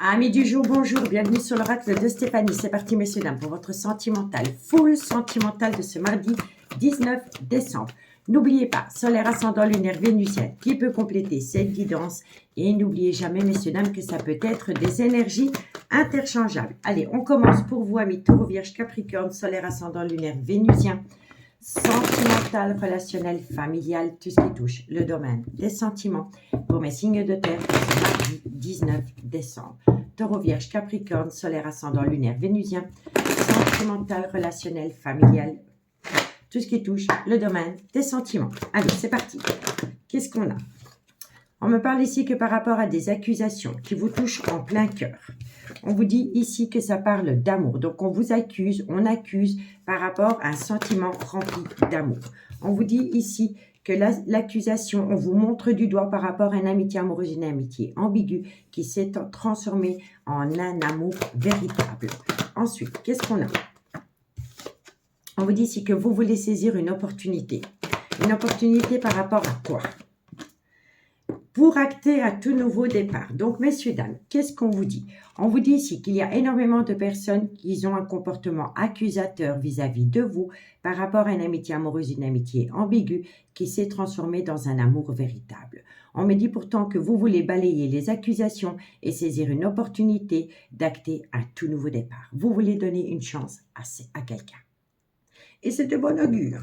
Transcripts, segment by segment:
Amis du jour, bonjour, bienvenue sur l'oracle de Stéphanie. C'est parti, messieurs, dames, pour votre sentimental, full sentimental de ce mardi 19 décembre. N'oubliez pas, solaire ascendant lunaire vénusien qui peut compléter cette guidance. Et n'oubliez jamais, messieurs, dames, que ça peut être des énergies interchangeables. Allez, on commence pour vous, amis taureau, vierge, capricorne, solaire ascendant lunaire vénusien. Sentimental, relationnel, familial, tout ce qui touche le domaine des sentiments pour mes signes de terre ce mardi 19 décembre. Taureau, vierge, capricorne, solaire ascendant lunaire vénusien, sentimental, relationnel, familial, tout ce qui touche le domaine des sentiments. Allez, c'est parti. Qu'est-ce qu'on a? On me parle ici que par rapport à des accusations qui vous touchent en plein cœur. On vous dit ici que ça parle d'amour. Donc, on vous accuse, on accuse par rapport à un sentiment rempli d'amour. On vous dit ici que l'accusation, on vous montre du doigt par rapport à une amitié amoureuse, une amitié ambiguë qui s'est transformée en un amour véritable. Ensuite, qu'est-ce qu'on a? On vous dit ici que vous voulez saisir une opportunité. Une opportunité par rapport à quoi? Pour acter un tout nouveau départ. Donc, messieurs, dames, qu'est-ce qu'on vous dit? On vous dit ici qu'il y a énormément de personnes qui ont un comportement accusateur vis-à-vis de vous par rapport à une amitié amoureuse, une amitié ambiguë qui s'est transformée dans un amour véritable. On me dit pourtant que vous voulez balayer les accusations et saisir une opportunité d'acter un tout nouveau départ. Vous voulez donner une chance à quelqu'un. Et c'est de bon augure.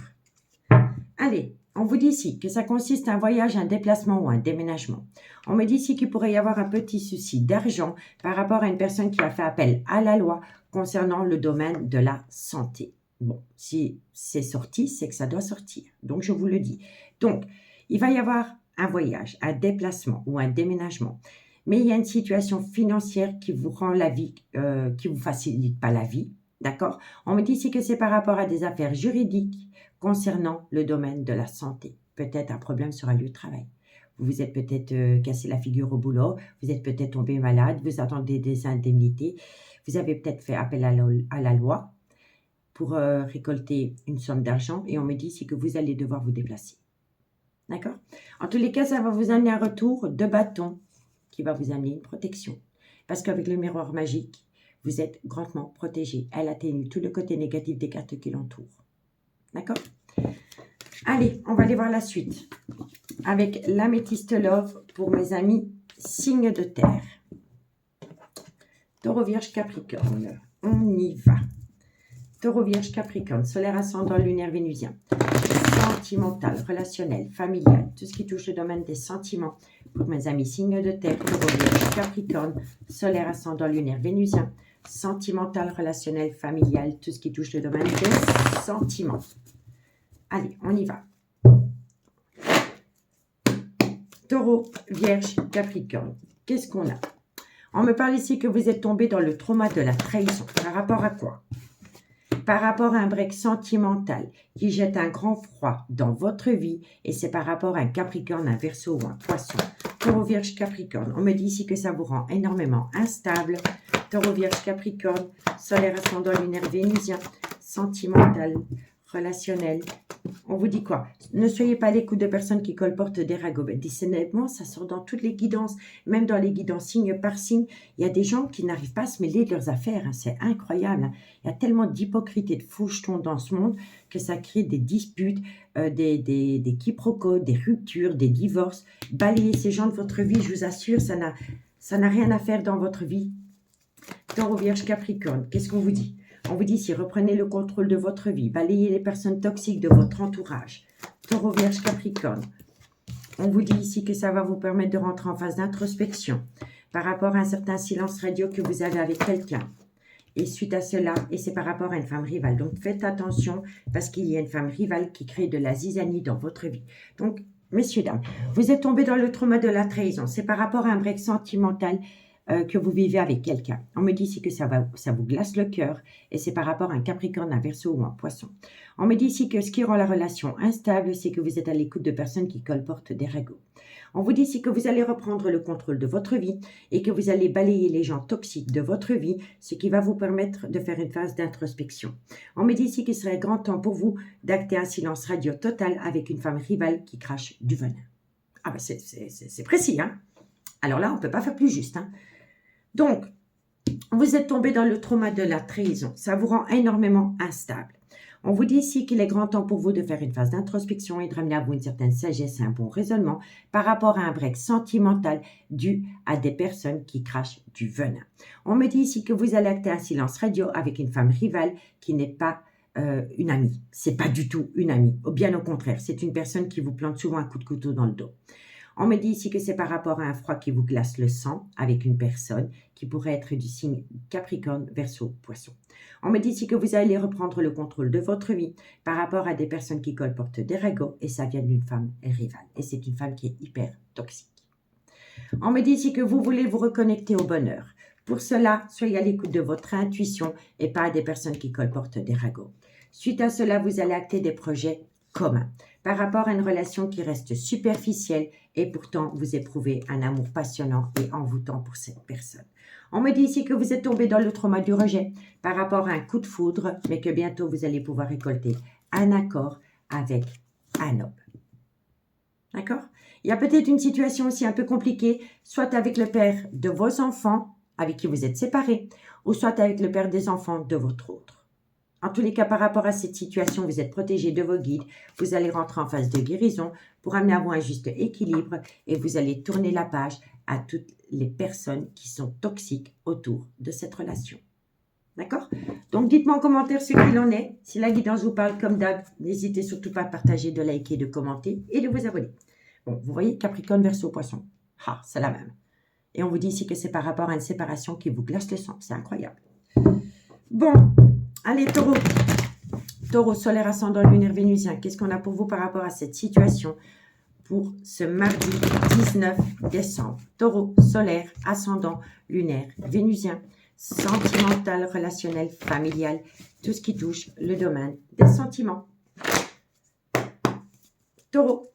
Allez. On vous dit ici que ça consiste à un voyage, un déplacement ou un déménagement. On me dit ici qu'il pourrait y avoir un petit souci d'argent par rapport à une personne qui a fait appel à la loi concernant le domaine de la santé. Bon, si c'est sorti, c'est que ça doit sortir. Donc, je vous le dis. Donc, il va y avoir un voyage, un déplacement ou un déménagement. Mais il y a une situation financière qui vous rend la vie, qui vous facilite pas la vie. D'accord? On me dit ici que c'est par rapport à des affaires juridiques concernant le domaine de la santé. Peut-être un problème sur un lieu de travail. Vous vous êtes peut-être cassé la figure au boulot, vous êtes peut-être tombé malade, vous attendez des indemnités, vous avez peut-être fait appel à la loi pour récolter une somme d'argent et on me dit ici que vous allez devoir vous déplacer. D'accord? En tous les cas, ça va vous amener un retour de bâton qui va vous amener une protection. Parce qu'avec le miroir magique, vous êtes grandement protégé. Elle atténue tout le côté négatif des cartes qui l'entourent. D'accord? Allez, on va aller voir la suite. Avec l'améthyste love pour mes amis signes de terre. Taureau, vierge, capricorne. On y va. Taureau, vierge, capricorne. Solaire, ascendant, lunaire, vénusien. Sentimental, relationnel, familial. Tout ce qui touche le domaine des sentiments. Pour mes amis signes de terre. Taureau, vierge, capricorne. Solaire, ascendant, lunaire, vénusien. Sentimental, relationnel, familial, tout ce qui touche le domaine des sentiments. Allez, on y va. Taureau, vierge, capricorne. Qu'est-ce qu'on a? On me parle ici que vous êtes tombé dans le trauma de la trahison. Par rapport à quoi? Par rapport à un break sentimental qui jette un grand froid dans votre vie et c'est par rapport à un capricorne, un verseau ou un poisson. Taureau, vierge, capricorne. On me dit ici que ça vous rend énormément instable. Taureau, vierge, capricorne, solaire, ascendant, lunaire, vénusien, sentimental, relationnel. On vous dit quoi? Ne soyez pas à l'écoute de personnes qui colportent des ragots. Discernement, ça sort dans toutes les guidances, même dans les guidances signe par signe. Il y a des gens qui n'arrivent pas à se mêler de leurs affaires. Hein. C'est incroyable. Hein. Il y a tellement d'hypocrite et de fauchetons dans ce monde que ça crée des disputes, des quiproquos, des ruptures, des divorces. Balayez ces gens de votre vie, je vous assure, ça n'a rien à faire dans votre vie. Taureau, vierge, capricorne, qu'est-ce qu'on vous dit? On vous dit ici, reprenez le contrôle de votre vie, balayez les personnes toxiques de votre entourage. Taureau, vierge, capricorne. On vous dit ici que ça va vous permettre de rentrer en phase d'introspection par rapport à un certain silence radio que vous avez avec quelqu'un. Et suite à cela, et c'est par rapport à une femme rivale. Donc faites attention parce qu'il y a une femme rivale qui crée de la zizanie dans votre vie. Donc, messieurs, dames, vous êtes tombés dans le trauma de la trahison. C'est par rapport à un break sentimental que vous vivez avec quelqu'un. On me dit ici que ça vous glace le cœur et c'est par rapport à un capricorne, un verseau ou un poisson. On me dit ici que ce qui rend la relation instable, c'est que vous êtes à l'écoute de personnes qui colportent des ragots. On vous dit ici que vous allez reprendre le contrôle de votre vie et que vous allez balayer les gens toxiques de votre vie, ce qui va vous permettre de faire une phase d'introspection. On me dit ici qu'il serait grand temps pour vous d'acter un silence radio total avec une femme rivale qui crache du venin. Ah ben c'est précis, hein? Alors là, on ne peut pas faire plus juste, hein? Donc, vous êtes tombé dans le trauma de la trahison. Ça vous rend énormément instable. On vous dit ici qu'il est grand temps pour vous de faire une phase d'introspection et de ramener à vous une certaine sagesse et un bon raisonnement par rapport à un break sentimental dû à des personnes qui crachent du venin. On me dit ici que vous allez acter un silence radio avec une femme rivale qui n'est pas une amie. C'est pas du tout une amie. Bien au contraire, c'est une personne qui vous plante souvent un coup de couteau dans le dos. On me dit ici que c'est par rapport à un froid qui vous glace le sang avec une personne qui pourrait être du signe Capricorne, Verseau, Poisson. On me dit ici que vous allez reprendre le contrôle de votre vie par rapport à des personnes qui colportent des ragots et ça vient d'une femme rivale. Et c'est une femme qui est hyper toxique. On me dit ici que vous voulez vous reconnecter au bonheur. Pour cela, soyez à l'écoute de votre intuition et pas à des personnes qui colportent des ragots. Suite à cela, vous allez acter des projets communs par rapport à une relation qui reste superficielle et pourtant vous éprouvez un amour passionnant et envoûtant pour cette personne. On me dit ici que vous êtes tombé dans le trauma du rejet par rapport à un coup de foudre, mais que bientôt vous allez pouvoir récolter un accord avec un homme. D'accord? Il y a peut-être une situation aussi un peu compliquée, soit avec le père de vos enfants, avec qui vous êtes séparés, ou soit avec le père des enfants de votre autre. En tous les cas, par rapport à cette situation, vous êtes protégé de vos guides, vous allez rentrer en phase de guérison pour amener à vous un juste équilibre et vous allez tourner la page à toutes les personnes qui sont toxiques autour de cette relation. D'accord? Donc, dites-moi en commentaire ce qu'il en est. Si la guidance vous parle comme d'hab, n'hésitez surtout pas à partager, de liker, de commenter et de vous abonner. Bon, vous voyez Capricorne, Verseau, Poisson. Ah, c'est la même. Et on vous dit ici que c'est par rapport à une séparation qui vous glace le sang. C'est incroyable. Bon, allez, Taureau. Taureau, solaire, ascendant, lunaire, vénusien. Qu'est-ce qu'on a pour vous par rapport à cette situation pour ce mardi 19 décembre? Taureau, solaire, ascendant, lunaire, vénusien, sentimental, relationnel, familial, tout ce qui touche le domaine des sentiments. Taureau.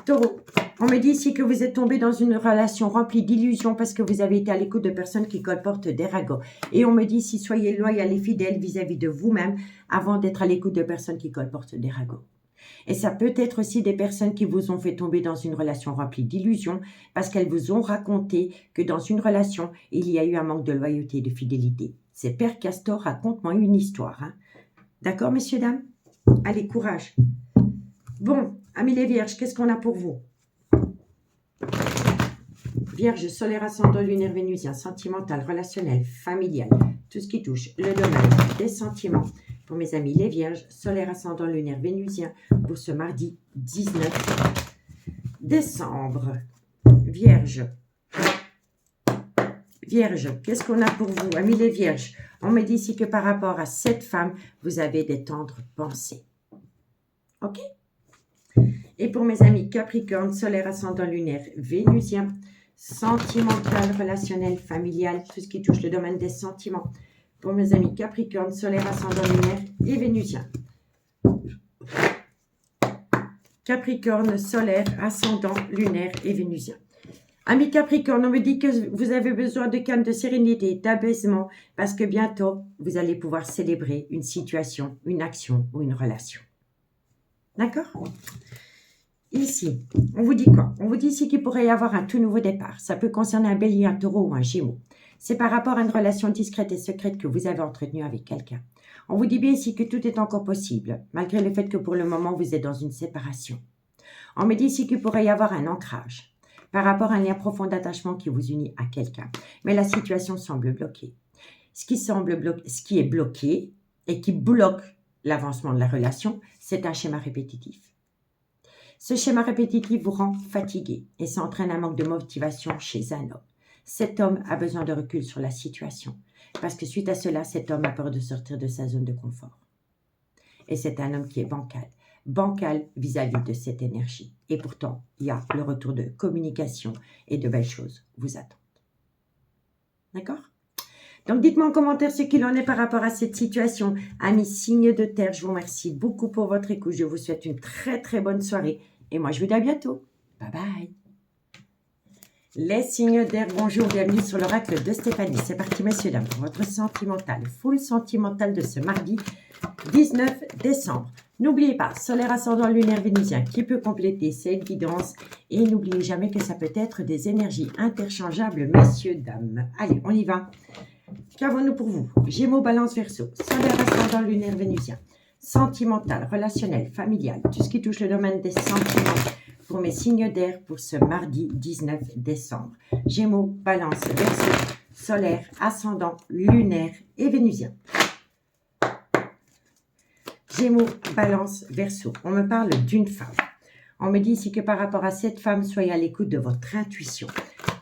Taureau, on me dit ici que vous êtes tombé dans une relation remplie d'illusions parce que vous avez été à l'écoute de personnes qui colportent des ragots. Et on me dit ici, soyez loyal et fidèle vis-à-vis de vous-même avant d'être à l'écoute de personnes qui colportent des ragots. Et ça peut être aussi des personnes qui vous ont fait tomber dans une relation remplie d'illusions parce qu'elles vous ont raconté que dans une relation, il y a eu un manque de loyauté et de fidélité. C'est Père Castor, raconte-moi une histoire. Hein. D'accord, messieurs, dames? Allez, courage. Bon, amis les vierges, qu'est-ce qu'on a pour vous? Vierge, solaire, ascendant, lunaire, vénusien, sentimental, relationnel, familial, tout ce qui touche le domaine des sentiments. Pour mes amis les vierges, solaire, ascendant, lunaire, vénusien, pour ce mardi 19 décembre. Vierge. Vierge, qu'est-ce qu'on a pour vous, amis les vierges? On me dit ici que par rapport à cette femme, vous avez des tendres pensées. Ok? Et pour mes amis Capricorne, solaire, ascendant, lunaire, vénusien, sentimental, relationnel, familial, tout ce qui touche le domaine des sentiments. Pour mes amis Capricorne, solaire, ascendant, lunaire et vénusien. Capricorne, solaire, ascendant, lunaire et vénusien. Amis Capricorne, on me dit que vous avez besoin de calme, de sérénité, d'apaisement, parce que bientôt, vous allez pouvoir célébrer une situation, une action ou une relation. D'accord? Ici, on vous dit quoi? On vous dit ici qu'il pourrait y avoir un tout nouveau départ. Ça peut concerner un bélier, un taureau ou un gémeau. C'est par rapport à une relation discrète et secrète que vous avez entretenue avec quelqu'un. On vous dit bien ici que tout est encore possible, malgré le fait que pour le moment, vous êtes dans une séparation. On me dit ici qu'il pourrait y avoir un ancrage par rapport à un lien profond d'attachement qui vous unit à quelqu'un. Mais la situation semble bloquée. Ce qui est bloqué et qui bloque l'avancement de la relation, c'est un schéma répétitif. Ce schéma répétitif vous rend fatigué et ça entraîne un manque de motivation chez un homme. Cet homme a besoin de recul sur la situation parce que suite à cela, cet homme a peur de sortir de sa zone de confort. Et c'est un homme qui est bancal vis-à-vis de cette énergie. Et pourtant, il y a le retour de communication et de belles choses vous attendent. D'accord? Donc, dites-moi en commentaire ce qu'il en est par rapport à cette situation. Amis signes de terre, je vous remercie beaucoup pour votre écoute. Je vous souhaite une très, très bonne soirée. Et moi, je vous dis à bientôt. Bye bye. Les signes d'air, bonjour, bienvenue sur l'oracle de Stéphanie. C'est parti, messieurs, dames, pour votre sentimental, full sentimental de ce mardi 19 décembre. N'oubliez pas, solaire ascendant lunaire vénusien qui peut compléter cette guidance. Et n'oubliez jamais que ça peut être des énergies interchangeables, messieurs, dames. Allez, on y va. Qu'avons-nous pour vous? Gémeaux, Balance, Verseau, solaire ascendant lunaire vénusien, sentimental, relationnel, familial, tout ce qui touche le domaine des sentiments pour mes signes d'air pour ce mardi 19 décembre. Gémeaux, Balance, Verseau, solaire, ascendant, lunaire et vénusien. Gémeaux, Balance, Verseau. On me parle d'une femme. On me dit ici que par rapport à cette femme, soyez à l'écoute de votre intuition.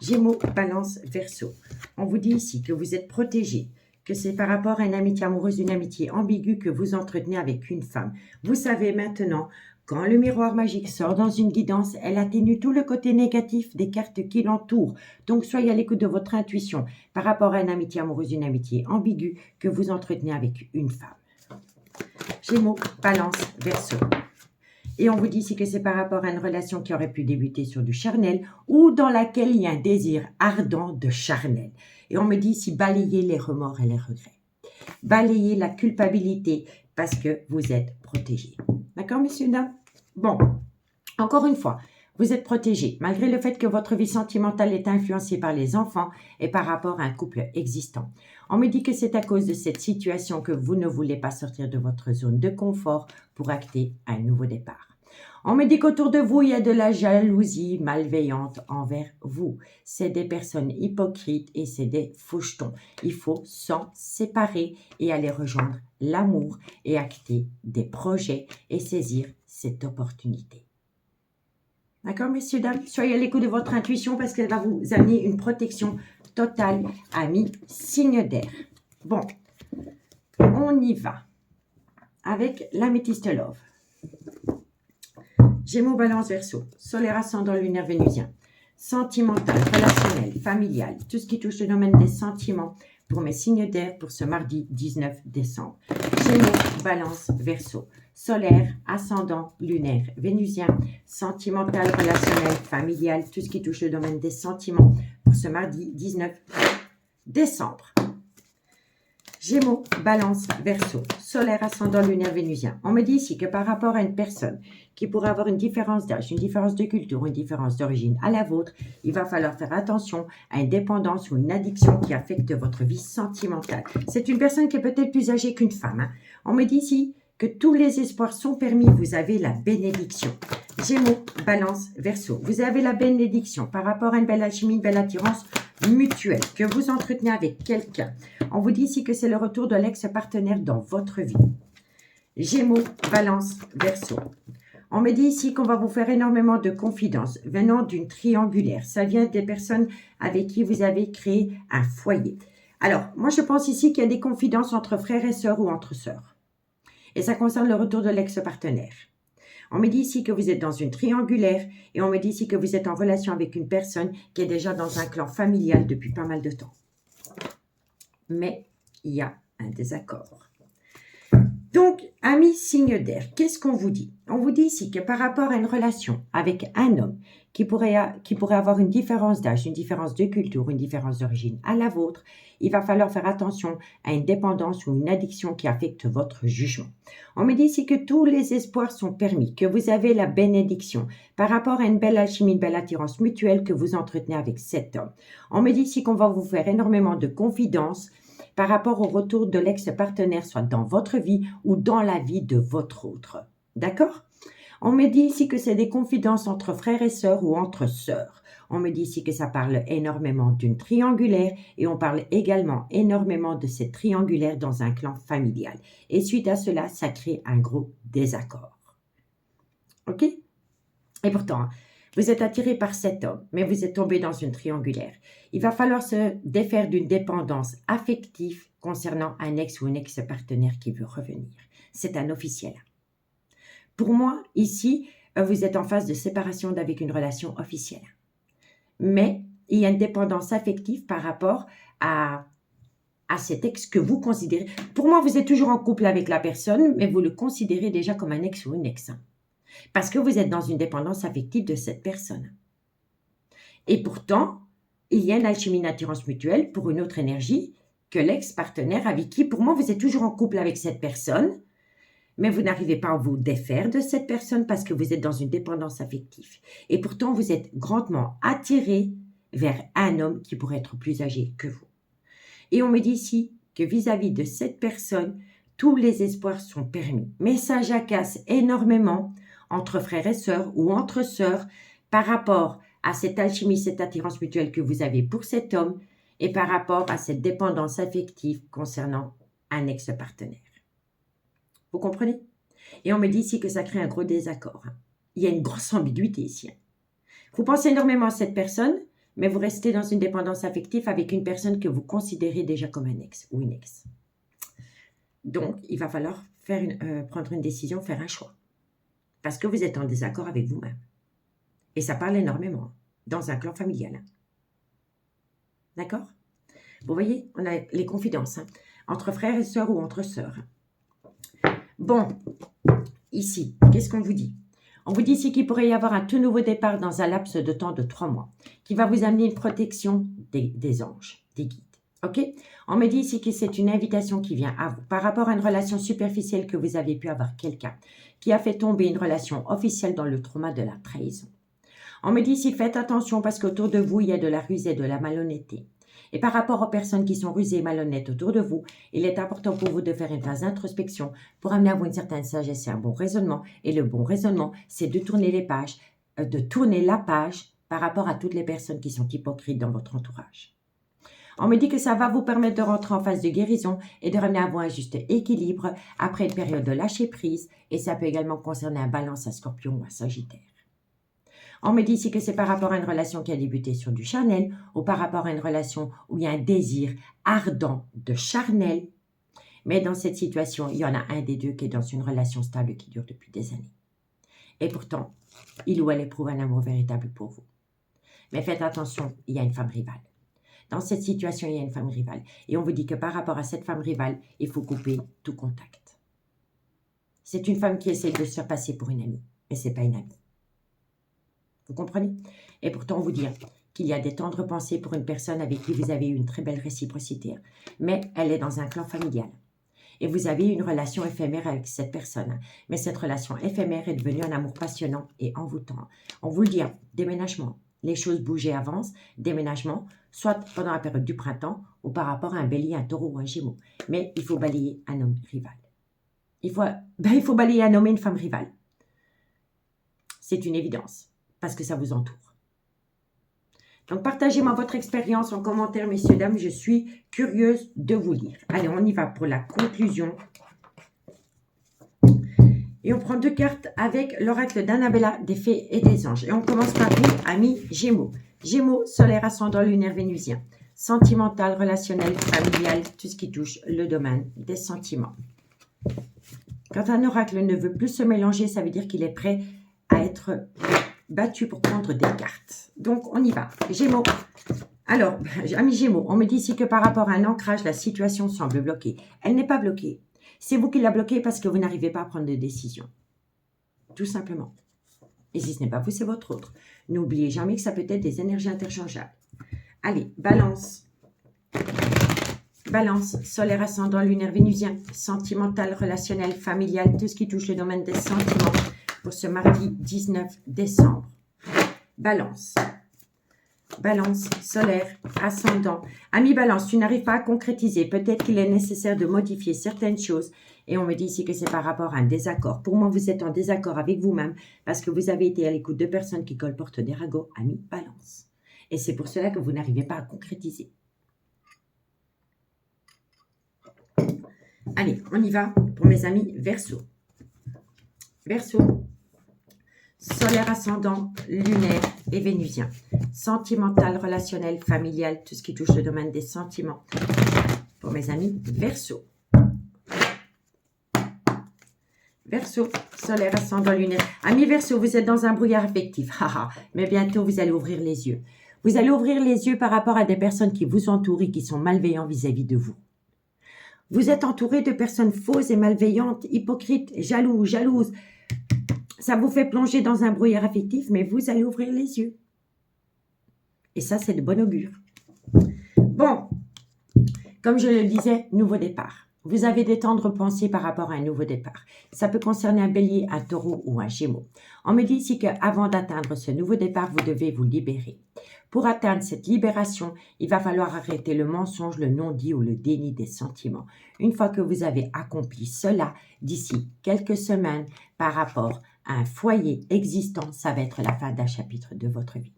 Gémeaux, Balance, Verseau. On vous dit ici que vous êtes protégé, que c'est par rapport à une amitié amoureuse, une amitié ambiguë que vous entretenez avec une femme. Vous savez maintenant, quand le miroir magique sort dans une guidance, elle atténue tout le côté négatif des cartes qui l'entourent. Donc, soyez à l'écoute de votre intuition par rapport à une amitié amoureuse, une amitié ambiguë que vous entretenez avec une femme. Gémeaux, Balance, Verseau. Et on vous dit ici que c'est par rapport à une relation qui aurait pu débuter sur du charnel ou dans laquelle il y a un désir ardent de charnel. Et on me dit ici balayez les remords et les regrets. Balayez la culpabilité parce que vous êtes protégé. D'accord, messieurs, dames? Bon, encore une fois, vous êtes protégé malgré le fait que votre vie sentimentale est influencée par les enfants et par rapport à un couple existant. On me dit que c'est à cause de cette situation que vous ne voulez pas sortir de votre zone de confort pour acter un nouveau départ. On me dit qu'autour de vous, il y a de la jalousie malveillante envers vous. C'est des personnes hypocrites et c'est des fauchetons. Il faut s'en séparer et aller rejoindre l'amour et acter des projets et saisir cette opportunité. D'accord, messieurs, dames? Soyez à l'écoute de votre intuition parce qu'elle va vous amener une protection totale, amis, signe d'air. Bon, on y va avec l'améthyste love. Gémeaux, Balance, Verseau, solaire ascendant lunaire vénusien, sentimental, relationnel, familial, tout ce qui touche le domaine des sentiments pour mes signes d'air pour ce mardi 19 décembre. Gémeaux, Balance, Verseau, solaire, ascendant, lunaire, vénusien, sentimental, relationnel, familial, tout ce qui touche le domaine des sentiments pour ce mardi 19 décembre. Gémeaux, Balance, Verseau, solaire, ascendant, lunaire, vénusien. On me dit ici que par rapport à une personne qui pourrait avoir une différence d'âge, une différence de culture, une différence d'origine à la vôtre, il va falloir faire attention à une dépendance ou une addiction qui affecte votre vie sentimentale. C'est une personne qui est peut-être plus âgée qu'une femme. Hein. On me dit ici que tous les espoirs sont permis, vous avez la bénédiction. Gémeaux, Balance, Verseau, vous avez la bénédiction par rapport à une belle alchimie, une belle attirance mutuelle que vous entretenez avec quelqu'un. On vous dit ici que c'est le retour de l'ex-partenaire dans votre vie. Gémeaux, Balance, Verseau. On me dit ici qu'on va vous faire énormément de confidences venant d'une triangulaire. Ça vient des personnes avec qui vous avez créé un foyer. Alors, moi je pense ici qu'il y a des confidences entre frères et sœurs ou entre sœurs. Et ça concerne le retour de l'ex-partenaire. On me dit ici que vous êtes dans une triangulaire et on me dit ici que vous êtes en relation avec une personne qui est déjà dans un clan familial depuis pas mal de temps. Mais il y a un désaccord. Donc, amis signe d'air, qu'est-ce qu'on vous dit? On vous dit ici que par rapport à une relation avec un homme qui pourrait avoir une différence d'âge, une différence de culture, une différence d'origine à la vôtre, il va falloir faire attention à une dépendance ou une addiction qui affecte votre jugement. On me dit ici que tous les espoirs sont permis, que vous avez la bénédiction par rapport à une belle alchimie, une belle attirance mutuelle que vous entretenez avec cet homme. On me dit ici qu'on va vous faire énormément de confidences par rapport au retour de l'ex-partenaire, soit dans votre vie ou dans la vie de votre autre. D'accord? On me dit ici que c'est des confidences entre frères et sœurs ou entre sœurs. On me dit ici que ça parle énormément d'une triangulaire et on parle également énormément de cette triangulaire dans un clan familial. Et suite à cela, ça crée un gros désaccord. OK? Et pourtant, vous êtes attiré par cet homme, mais vous êtes tombé dans une triangulaire. Il va falloir se défaire d'une dépendance affective concernant un ex ou une ex-partenaire qui veut revenir. C'est un officiel. Pour moi, ici, vous êtes en phase de séparation avec une relation officielle. Mais il y a une dépendance affective par rapport à cet ex que vous considérez. Pour moi, vous êtes toujours en couple avec la personne, mais vous le considérez déjà comme un ex ou une ex. Parce que vous êtes dans une dépendance affective de cette personne. Et pourtant, il y a une alchimie d'attirance mutuelle pour une autre énergie que l'ex-partenaire avec qui, pour moi, vous êtes toujours en couple avec cette personne, mais vous n'arrivez pas à vous défaire de cette personne parce que vous êtes dans une dépendance affective. Et pourtant, vous êtes grandement attiré vers un homme qui pourrait être plus âgé que vous. Et on me dit ici que vis-à-vis de cette personne, tous les espoirs sont permis. Mais ça jacasse énormément entre frères et sœurs ou entre sœurs par rapport à cette alchimie, cette attirance mutuelle que vous avez pour cet homme et par rapport à cette dépendance affective concernant un ex-partenaire. Vous comprenez? Et on me dit ici que ça crée un gros désaccord. Il y a une grosse ambiguïté ici. Vous pensez énormément à cette personne, mais vous restez dans une dépendance affective avec une personne que vous considérez déjà comme un ex ou une ex. Donc, il va falloir prendre une décision, faire un choix. Parce que vous êtes en désaccord avec vous-même. Et ça parle énormément dans un clan familial. D'accord? Vous voyez, on a les confidences entre frères et sœurs ou entre sœurs. Bon, ici, qu'est-ce qu'on vous dit? On vous dit ici qu'il pourrait y avoir un tout nouveau départ dans un laps de temps de 3 mois, qui va vous amener une protection des anges, des guides. Ok? On me dit ici que c'est une invitation qui vient à vous par rapport à une relation superficielle que vous avez pu avoir quelqu'un qui a fait tomber une relation officielle dans le trauma de la trahison. On me dit ici, faites attention parce qu'autour de vous, il y a de la ruse et de la malhonnêteté. Et par rapport aux personnes qui sont rusées et malhonnêtes autour de vous, il est important pour vous de faire une phase d'introspection pour amener à vous une certaine sagesse et un bon raisonnement. Et le bon raisonnement, c'est de tourner les pages, de tourner la page par rapport à toutes les personnes qui sont hypocrites dans votre entourage. On me dit que ça va vous permettre de rentrer en phase de guérison et de ramener à vous un juste équilibre après une période de lâcher prise. Et ça peut également concerner un balance, un scorpion ou un sagittaire. On me dit ici que c'est par rapport à une relation qui a débuté sur du charnel ou par rapport à une relation où il y a un désir ardent de charnel. Mais dans cette situation, il y en a un des deux qui est dans une relation stable qui dure depuis des années. Et pourtant, il ou elle éprouve un amour véritable pour vous. Mais faites attention, il y a une femme rivale. Dans cette situation, il y a une femme rivale. Et on vous dit que par rapport à cette femme rivale, il faut couper tout contact. C'est une femme qui essaie de se faire passer pour une amie, mais ce n'est pas une amie. Vous comprenez? Et pourtant, on vous dit qu'il y a des tendres pensées pour une personne avec qui vous avez eu une très belle réciprocité. Mais elle est dans un clan familial. Et vous avez une relation éphémère avec cette personne. Mais cette relation éphémère est devenue un amour passionnant et envoûtant. On vous le dit, déménagement. Les choses bougent et avancent. Déménagement, soit pendant la période du printemps ou par rapport à un bélier, un taureau ou un gémeau. Mais il faut balayer un homme rival. Il faut balayer un homme et une femme rivale. C'est une évidence. Parce que ça vous entoure. Donc, partagez-moi votre expérience en commentaire, messieurs, dames. Je suis curieuse de vous lire. Allez, on y va pour la conclusion. Et on prend 2 cartes avec l'oracle d'Annabella, des fées et des anges. Et on commence par vous, amis Gémeaux. Gémeaux, solaire, ascendant lunaire vénusien. Sentimental, relationnel, familial, tout ce qui touche le domaine des sentiments. Quand un oracle ne veut plus se mélanger, ça veut dire qu'il est prêt à être battu pour prendre des cartes. Donc, on y va. Gémeaux. Alors, amis Gémeaux, on me dit ici que par rapport à un ancrage, la situation semble bloquée. Elle n'est pas bloquée. C'est vous qui la bloquez parce que vous n'arrivez pas à prendre de décision. Tout simplement. Et si ce n'est pas vous, c'est votre autre. N'oubliez jamais que ça peut être des énergies interchangeables. Allez, balance. Balance, solaire, ascendant, lunaire, vénusien, sentimental, relationnel, familial, tout ce qui touche le domaine des sentiments. Pour ce mardi 19 décembre. Balance. Balance, solaire, ascendant. Ami Balance, tu n'arrives pas à concrétiser. Peut-être qu'il est nécessaire de modifier certaines choses. Et on me dit ici que c'est par rapport à un désaccord. Pour moi, vous êtes en désaccord avec vous-même parce que vous avez été à l'écoute de personnes qui colportent des ragots. Ami Balance. Et c'est pour cela que vous n'arrivez pas à concrétiser. Allez, on y va pour mes amis Verseau. Verseau. Solaire, ascendant, lunaire et vénusien. Sentimental, relationnel, familial, tout ce qui touche le domaine des sentiments. Pour mes amis Verseau. Verseau, solaire, ascendant, lunaire. Amis Verseau, vous êtes dans un brouillard affectif. Mais bientôt, vous allez ouvrir les yeux. Vous allez ouvrir les yeux par rapport à des personnes qui vous entourent et qui sont malveillants vis-à-vis de vous. Vous êtes entouré de personnes fausses et malveillantes, hypocrites, jalouses. Ça vous fait plonger dans un brouillard affectif, mais vous allez ouvrir les yeux. Et ça, c'est de bon augure. Bon, comme je le disais, nouveau départ. Vous avez des tendres pensées par rapport à un nouveau départ. Ça peut concerner un bélier, un taureau ou un gémeau. On me dit ici qu'avant d'atteindre ce nouveau départ, vous devez vous libérer. Pour atteindre cette libération, il va falloir arrêter le mensonge, le non-dit ou le déni des sentiments. Une fois que vous avez accompli cela, d'ici quelques semaines, par rapport à un foyer existant, ça va être la fin d'un chapitre de votre vie.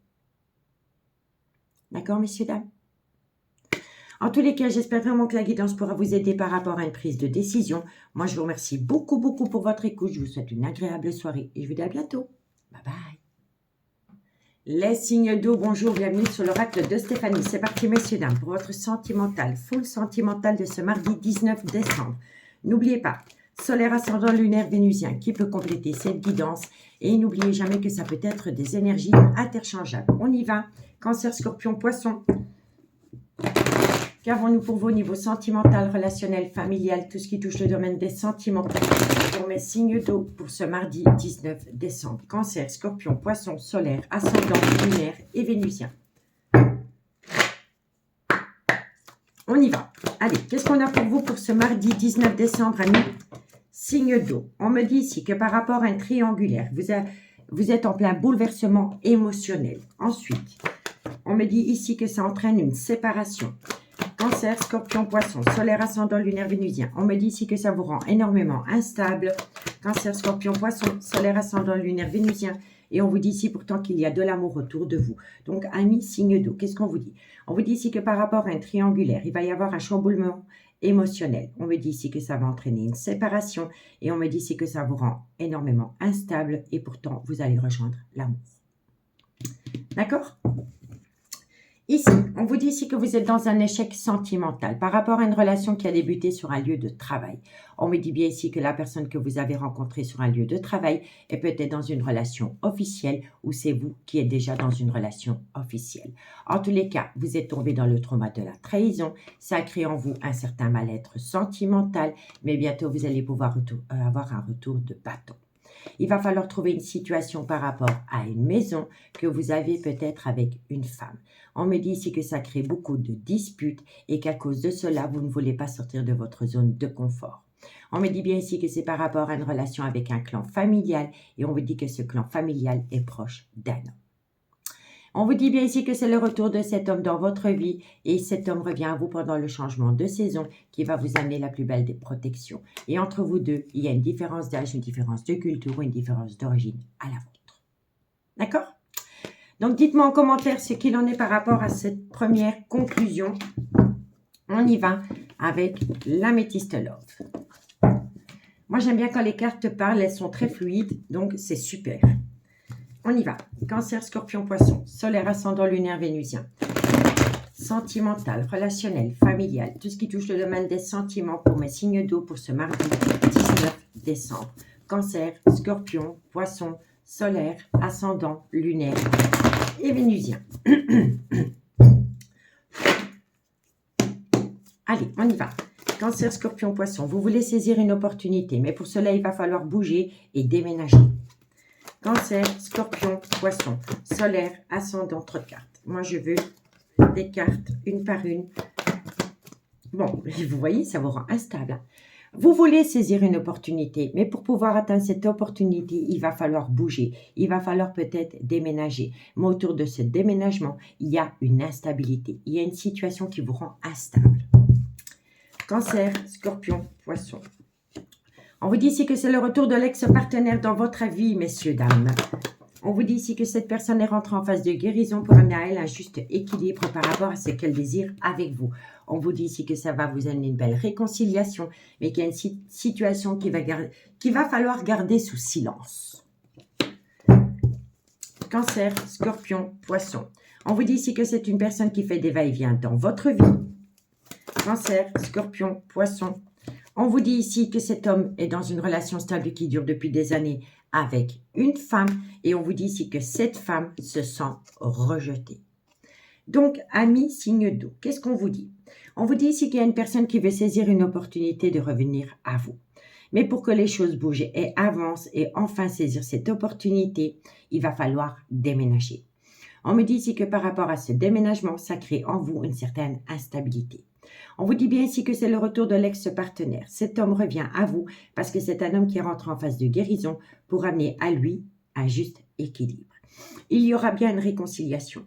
D'accord, messieurs, dames? En tous les cas, j'espère vraiment que la guidance pourra vous aider par rapport à une prise de décision. Moi, je vous remercie beaucoup, beaucoup pour votre écoute. Je vous souhaite une agréable soirée et je vous dis à bientôt. Bye bye. Les signes d'eau, bonjour, bienvenue sur l'oracle de Stéphanie. C'est parti, messieurs, dames, pour votre sentimental, full sentimental de ce mardi 19 décembre. N'oubliez pas, solaire ascendant lunaire vénusien qui peut compléter cette guidance. Et n'oubliez jamais que ça peut être des énergies interchangeables. On y va. Cancer, scorpion, poisson. Qu'avons-nous pour vous au niveau sentimental, relationnel, familial, tout ce qui touche le domaine des sentiments pour mes signes d'eau pour ce mardi 19 décembre. Cancer, scorpion, poisson, solaire, ascendant, lunaire et vénusien. On y va. Allez, qu'est-ce qu'on a pour vous pour ce mardi 19 décembre, amis? Signe d'eau. On me dit ici que par rapport à un triangulaire, vous êtes en plein bouleversement émotionnel. Ensuite, on me dit ici que ça entraîne une séparation. Cancer, scorpion, poisson, solaire, ascendant, lunaire, vénusien. On me dit ici que ça vous rend énormément instable. Cancer, scorpion, poisson, solaire, ascendant, lunaire, vénusien. Et on vous dit ici pourtant qu'il y a de l'amour autour de vous. Donc, amis, signe d'eau, qu'est-ce qu'on vous dit? On vous dit ici que par rapport à un triangulaire, il va y avoir un chamboulement émotionnel. On me dit ici que ça va entraîner une séparation. Et on me dit ici que ça vous rend énormément instable. Et pourtant, vous allez rejoindre l'amour. D'accord? Ici, on vous dit ici que vous êtes dans un échec sentimental par rapport à une relation qui a débuté sur un lieu de travail. On me dit bien ici que la personne que vous avez rencontrée sur un lieu de travail est peut-être dans une relation officielle ou c'est vous qui êtes déjà dans une relation officielle. En tous les cas, vous êtes tombé dans le trauma de la trahison. Ça crée en vous un certain mal-être sentimental, mais bientôt vous allez pouvoir avoir un retour de bâton. Il va falloir trouver une situation par rapport à une maison que vous avez peut-être avec une femme. On me dit ici que ça crée beaucoup de disputes et qu'à cause de cela, vous ne voulez pas sortir de votre zone de confort. On me dit bien ici que c'est par rapport à une relation avec un clan familial et on vous dit que ce clan familial est proche d'un homme. On vous dit bien ici que c'est le retour de cet homme dans votre vie et cet homme revient à vous pendant le changement de saison qui va vous amener la plus belle des protections. Et entre vous deux, il y a une différence d'âge, une différence de culture ou une différence d'origine à la vôtre. D'accord? Donc, dites-moi en commentaire ce qu'il en est par rapport à cette première conclusion. On y va avec l'améthyste love. Moi, j'aime bien quand les cartes parlent, elles sont très fluides, donc c'est super. On y va. Cancer, scorpion, poisson, solaire, ascendant, lunaire, vénusien. Sentimental, relationnel, familial, tout ce qui touche le domaine des sentiments pour mes signes d'eau pour ce mardi 19 décembre. Cancer, scorpion, poisson, solaire, ascendant, lunaire et vénusien. Allez, on y va. Cancer, scorpion, poisson, vous voulez saisir une opportunité, mais pour cela, il va falloir bouger et déménager. Cancer, scorpion, poisson, solaire, ascendant, trop de cartes. Moi, je veux des cartes, une par une. Bon, vous voyez, ça vous rend instable. Vous voulez saisir une opportunité, mais pour pouvoir atteindre cette opportunité, il va falloir bouger. Il va falloir peut-être déménager. Mais autour de ce déménagement, il y a une instabilité. Il y a une situation qui vous rend instable. Cancer, scorpion, poisson. On vous dit ici que c'est le retour de l'ex-partenaire dans votre vie, messieurs, dames. On vous dit ici que cette personne est rentrée en phase de guérison pour amener à elle un juste équilibre par rapport à ce qu'elle désire avec vous. On vous dit ici que ça va vous amener une belle réconciliation, mais qu'il y a une situation qu'il va falloir garder sous silence. Cancer, scorpion, poisson. On vous dit ici que c'est une personne qui fait des va-et-vient dans votre vie. Cancer, scorpion, poisson. On vous dit ici que cet homme est dans une relation stable qui dure depuis des années avec une femme et on vous dit ici que cette femme se sent rejetée. Donc, amis, signe d'eau, qu'est-ce qu'on vous dit? On vous dit ici qu'il y a une personne qui veut saisir une opportunité de revenir à vous. Mais pour que les choses bougent et avancent et enfin saisir cette opportunité, il va falloir déménager. On me dit ici que par rapport à ce déménagement, ça crée en vous une certaine instabilité. On vous dit bien ici que c'est le retour de l'ex-partenaire. Cet homme revient à vous parce que c'est un homme qui rentre en phase de guérison pour amener à lui un juste équilibre. Il y aura bien une réconciliation.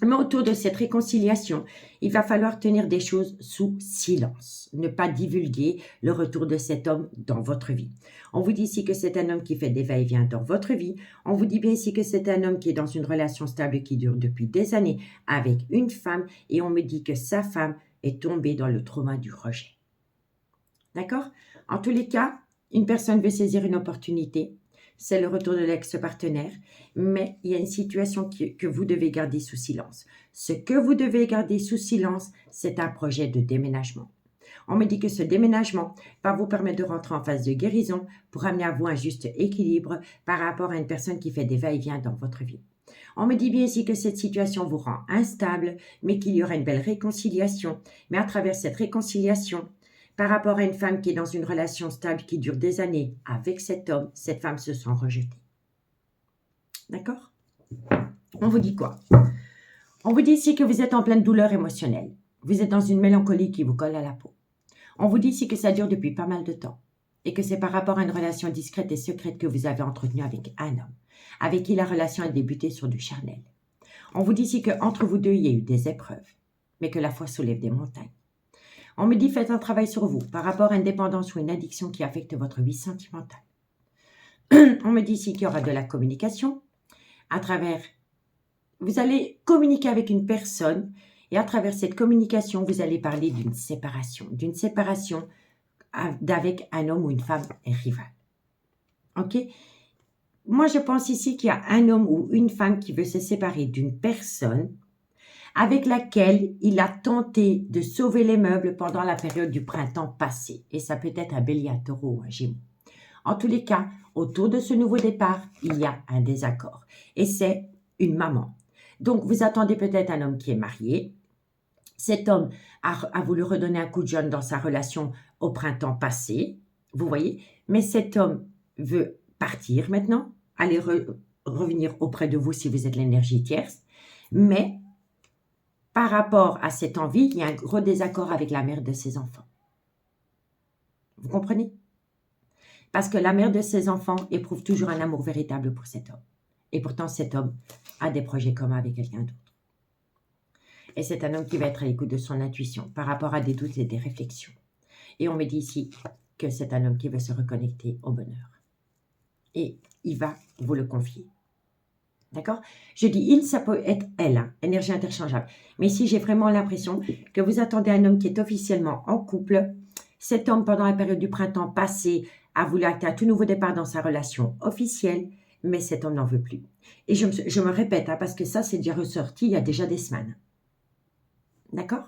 Mais autour de cette réconciliation, il va falloir tenir des choses sous silence. Ne pas divulguer le retour de cet homme dans votre vie. On vous dit ici que c'est un homme qui fait des va-et-vient dans votre vie. On vous dit bien ici que c'est un homme qui est dans une relation stable qui dure depuis des années avec une femme. Et on me dit que sa femme est tombée dans le trauma du rejet. D'accord? En tous les cas, une personne veut saisir une opportunité. C'est le retour de l'ex-partenaire, mais il y a une situation que vous devez garder sous silence. Ce que vous devez garder sous silence, c'est un projet de déménagement. On me dit que ce déménagement va vous permettre de rentrer en phase de guérison pour amener à vous un juste équilibre par rapport à une personne qui fait des va-et-vient dans votre vie. On me dit bien ici que cette situation vous rend instable, mais qu'il y aura une belle réconciliation. Mais à travers cette réconciliation, par rapport à une femme qui est dans une relation stable qui dure des années avec cet homme, cette femme se sent rejetée. D'accord? On vous dit quoi? On vous dit ici que vous êtes en pleine douleur émotionnelle. Vous êtes dans une mélancolie qui vous colle à la peau. On vous dit ici que ça dure depuis pas mal de temps et que c'est par rapport à une relation discrète et secrète que vous avez entretenue avec un homme, avec qui la relation a débuté sur du charnel. On vous dit ici qu'entre vous deux, il y a eu des épreuves, mais que la foi soulève des montagnes. On me dit faites un travail sur vous par rapport à une dépendance ou une addiction qui affecte votre vie sentimentale. On me dit ici qu'il y aura de la communication à travers... Vous allez communiquer avec une personne et à travers cette communication, vous allez parler d'une séparation avec un homme ou une femme rivale. Ok? Moi, je pense ici qu'il y a un homme ou une femme qui veut se séparer d'une personne avec laquelle il a tenté de sauver les meubles pendant la période du printemps passé. Et ça peut être un bélier, un taureau ou un gémeau. En tous les cas, autour de ce nouveau départ, il y a un désaccord. Et c'est une maman. Donc, vous attendez peut-être un homme qui est marié. Cet homme a voulu redonner un coup de jeune dans sa relation au printemps passé. Vous voyez? Mais cet homme veut partir maintenant, aller revenir auprès de vous si vous êtes l'énergie tierce. Mais... par rapport à cette envie, il y a un gros désaccord avec la mère de ses enfants. Vous comprenez? Parce que la mère de ses enfants éprouve toujours un amour véritable pour cet homme. Et pourtant, cet homme a des projets communs avec quelqu'un d'autre. Et c'est un homme qui va être à l'écoute de son intuition par rapport à des doutes et des réflexions. Et on me dit ici que c'est un homme qui veut se reconnecter au bonheur. Et il va vous le confier. D'accord? Je dis il, ça peut être elle, hein, énergie interchangeable. Mais ici, j'ai vraiment l'impression que vous attendez un homme qui est officiellement en couple. Cet homme, pendant la période du printemps passé, a voulu acter un tout nouveau départ dans sa relation officielle, mais cet homme n'en veut plus. Et je me répète, hein, parce que ça, c'est déjà ressorti il y a déjà des semaines. D'accord?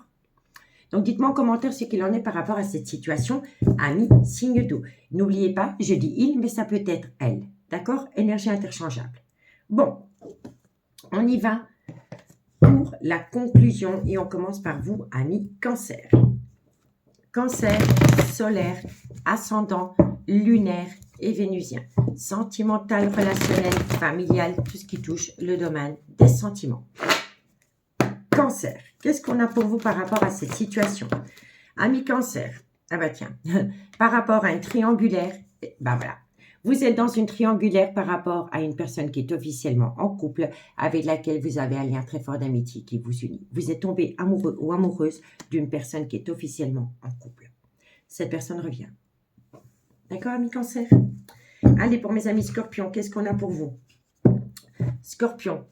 Donc, dites-moi en commentaire ce qu'il en est par rapport à cette situation. Amis, signe d'eau. N'oubliez pas, je dis il, mais ça peut être elle. D'accord? Énergie interchangeable. Bon. On y va pour la conclusion et on commence par vous, amis Cancer. Cancer, solaire, ascendant, lunaire et vénusien. Sentimental, relationnel, familial, tout ce qui touche le domaine des sentiments. Cancer, qu'est-ce qu'on a pour vous par rapport à cette situation? Amis Cancer, ah bah tiens, par rapport à un triangulaire, bah voilà. Vous êtes dans une triangulaire par rapport à une personne qui est officiellement en couple, avec laquelle vous avez un lien très fort d'amitié qui vous unit. Vous êtes tombé amoureux ou amoureuse d'une personne qui est officiellement en couple. Cette personne revient. D'accord, amis Cancer? Allez, pour mes amis Scorpions, qu'est-ce qu'on a pour vous? Scorpion,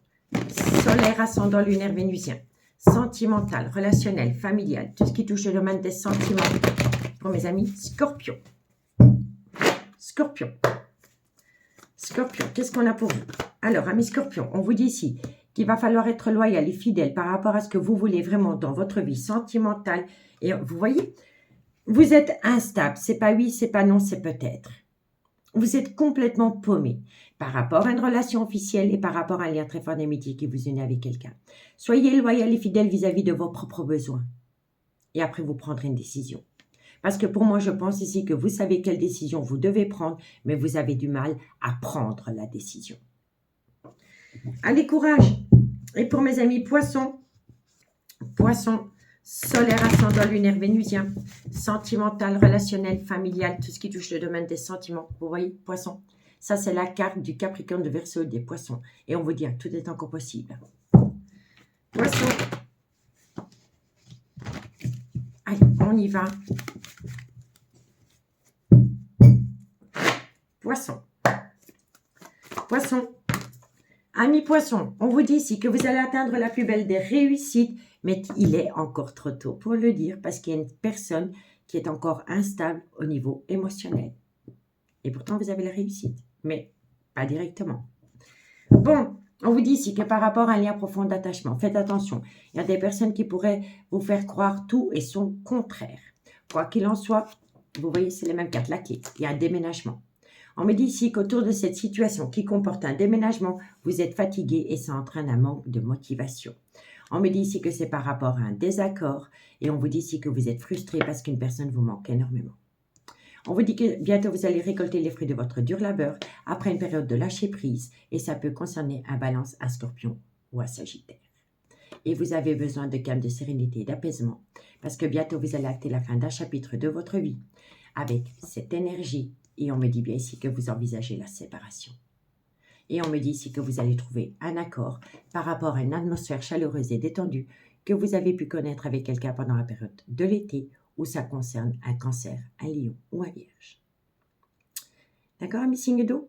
solaire, ascendant, lunaire, vénusien. Sentimental, relationnel, familial, tout ce qui touche le domaine des sentiments. Pour mes amis Scorpions. Scorpion. Scorpion, qu'est-ce qu'on a pour vous? Alors, amis Scorpion, on vous dit ici qu'il va falloir être loyal et fidèle par rapport à ce que vous voulez vraiment dans votre vie sentimentale. Et vous voyez, vous êtes instable. C'est pas oui, c'est pas non, c'est peut-être. Vous êtes complètement paumé par rapport à une relation officielle et par rapport à un lien très fort d'amitié qui vous unit avec quelqu'un. Soyez loyal et fidèle vis-à-vis de vos propres besoins. Et après, vous prendrez une décision. Parce que pour moi, je pense ici que vous savez quelle décision vous devez prendre, mais vous avez du mal à prendre la décision. Allez, courage! Et pour mes amis poissons, solaire, ascendant, lunaire, vénusien, sentimental, relationnel, familial, tout ce qui touche le domaine des sentiments. Vous voyez, poisson. Ça, c'est la carte du Capricorne, de Verseau, des poissons. Et on vous dit, tout est encore possible. Poisson. Allez, on y va. Poisson. Poisson. Amis poissons, on vous dit ici que vous allez atteindre la plus belle des réussites, mais il est encore trop tôt pour le dire parce qu'il y a une personne qui est encore instable au niveau émotionnel. Et pourtant, vous avez la réussite, mais pas directement. Bon, on vous dit ici que par rapport à un lien profond d'attachement, faites attention. Il y a des personnes qui pourraient vous faire croire tout et son contraire. Quoi qu'il en soit, vous voyez, c'est les mêmes cartes, la clé. Il y a un déménagement. On me dit ici qu'autour de cette situation qui comporte un déménagement, vous êtes fatigué et ça entraîne un manque de motivation. On me dit ici que c'est par rapport à un désaccord et on vous dit ici que vous êtes frustré parce qu'une personne vous manque énormément. On vous dit que bientôt vous allez récolter les fruits de votre dur labeur après une période de lâcher prise et ça peut concerner un balance à Scorpion ou à Sagittaire. Et vous avez besoin de calme, de sérénité et d'apaisement parce que bientôt vous allez acter la fin d'un chapitre de votre vie avec cette énergie. Et on me dit bien ici que vous envisagez la séparation. Et on me dit ici que vous allez trouver un accord par rapport à une atmosphère chaleureuse et détendue que vous avez pu connaître avec quelqu'un pendant la période de l'été où ça concerne un cancer, un lion ou un vierge. D'accord, amis signes d'eau?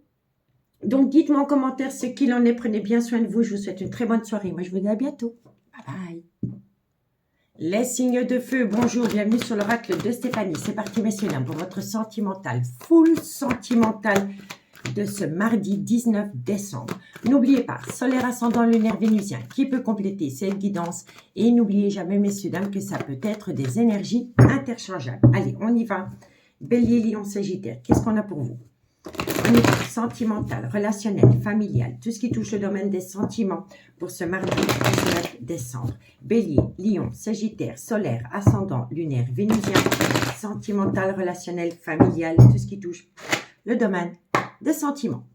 Donc, dites-moi en commentaire ce qu'il en est. Prenez bien soin de vous. Je vous souhaite une très bonne soirée. Moi, je vous dis à bientôt. Bye bye. Les signes de feu, bonjour, bienvenue sur l'oracle de Stéphanie. C'est parti, messieurs, dames, pour votre sentimental, full sentimental de ce mardi 19 décembre. N'oubliez pas, solaire, ascendant, lunaire, vénusien, qui peut compléter cette guidance. Et n'oubliez jamais, messieurs, dames, que ça peut être des énergies interchangeables. Allez, on y va. Bélier, Lion, Sagittaire, qu'est-ce qu'on a pour vous? On y va, sentimental, relationnel, familial, tout ce qui touche le domaine des sentiments pour ce mardi 19 décembre. Bélier, Lion, Sagittaire, solaire, ascendant, lunaire, vénusien, sentimental, relationnel, familial, tout ce qui touche le domaine des sentiments.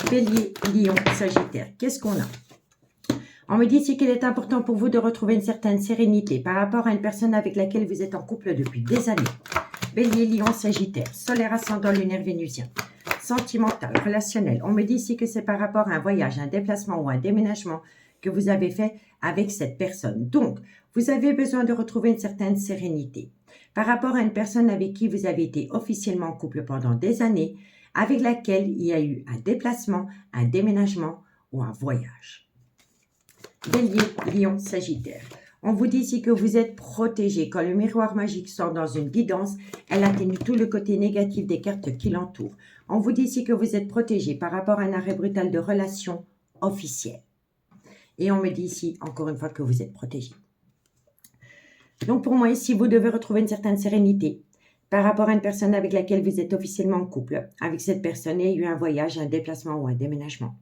Bélier, Lion, Sagittaire, qu'est-ce qu'on a? On me dit ici qu'il est important pour vous de retrouver une certaine sérénité par rapport à une personne avec laquelle vous êtes en couple depuis des années. Bélier, Lion, Sagittaire, solaire, ascendant, lunaire, vénusien, sentimental, relationnel. On me dit ici que c'est par rapport à un voyage, un déplacement ou un déménagement que vous avez fait avec cette personne. Donc, vous avez besoin de retrouver une certaine sérénité par rapport à une personne avec qui vous avez été officiellement en couple pendant des années, avec laquelle il y a eu un déplacement, un déménagement ou un voyage. Bélier, Lion, Sagittaire. On vous dit ici que vous êtes protégé. Quand le miroir magique sort dans une guidance, elle atténue tout le côté négatif des cartes qui l'entourent. On vous dit ici que vous êtes protégé par rapport à un arrêt brutal de relation officielle. Et on me dit ici, encore une fois, que vous êtes protégé. Donc pour moi ici, vous devez retrouver une certaine sérénité par rapport à une personne avec laquelle vous êtes officiellement en couple. Avec cette personne, il y a eu un voyage, un déplacement ou un déménagement.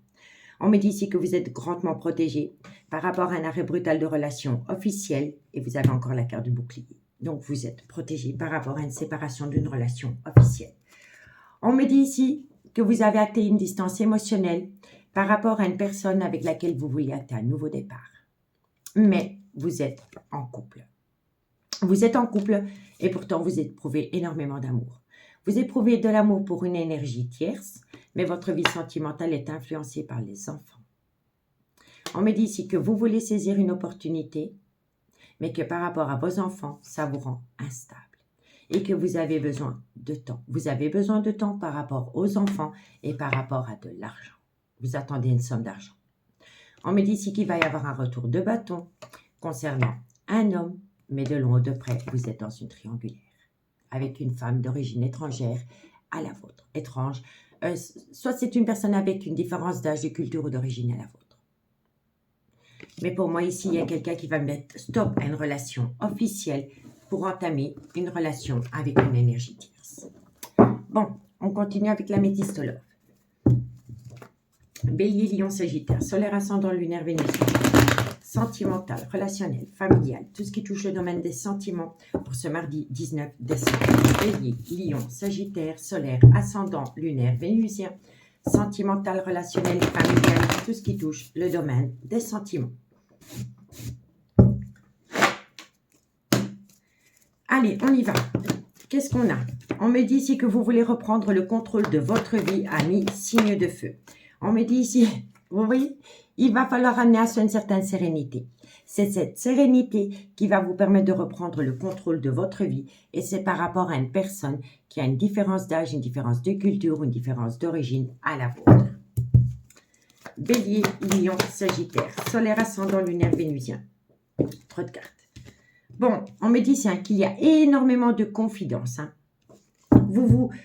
On me dit ici que vous êtes grandement protégé par rapport à un arrêt brutal de relation officielle et vous avez encore la carte du bouclier. Donc, vous êtes protégé par rapport à une séparation d'une relation officielle. On me dit ici que vous avez acté une distance émotionnelle par rapport à une personne avec laquelle vous vouliez acter un nouveau départ. Mais vous êtes en couple. Vous êtes en couple et pourtant vous éprouvez énormément d'amour. Vous éprouvez de l'amour pour une énergie tierce, mais votre vie sentimentale est influencée par les enfants. On me dit ici que vous voulez saisir une opportunité, mais que par rapport à vos enfants, ça vous rend instable et que vous avez besoin de temps. Vous avez besoin de temps par rapport aux enfants et par rapport à de l'argent. Vous attendez une somme d'argent. On me dit ici qu'il va y avoir un retour de bâton concernant un homme, mais de loin ou de près, vous êtes dans une triangulaire avec une femme d'origine étrangère à la vôtre. Étrange. Soit c'est une personne avec une différence d'âge, de culture ou d'origine à la vôtre. Mais pour moi, ici, il y a quelqu'un qui va mettre stop à une relation officielle pour entamer une relation avec une énergie tierce. Bon, on continue avec la métistologue. Bélier, Lion, Sagittaire, solaire, ascendant, lunaire, Vénus. Sentimental, relationnel, familial, tout ce qui touche le domaine des sentiments pour ce mardi 19 décembre. Bélier, Lion, Sagittaire, solaire, ascendant, lunaire, vénusien, sentimental, relationnel, familial, tout ce qui touche le domaine des sentiments. Allez, on y va. Qu'est-ce qu'on a? On me dit ici que vous voulez reprendre le contrôle de votre vie, ami signe de feu. On me dit ici, vous voyez, il va falloir amener à soi une certaine sérénité. C'est cette sérénité qui va vous permettre de reprendre le contrôle de votre vie. Et c'est par rapport à une personne qui a une différence d'âge, une différence de culture, une différence d'origine à la vôtre. Bélier, Lion, Sagittaire, solaire, ascendant, lunaire, vénusien. Trop de cartes. Bon, on me dit qu'il y a énormément de confidence.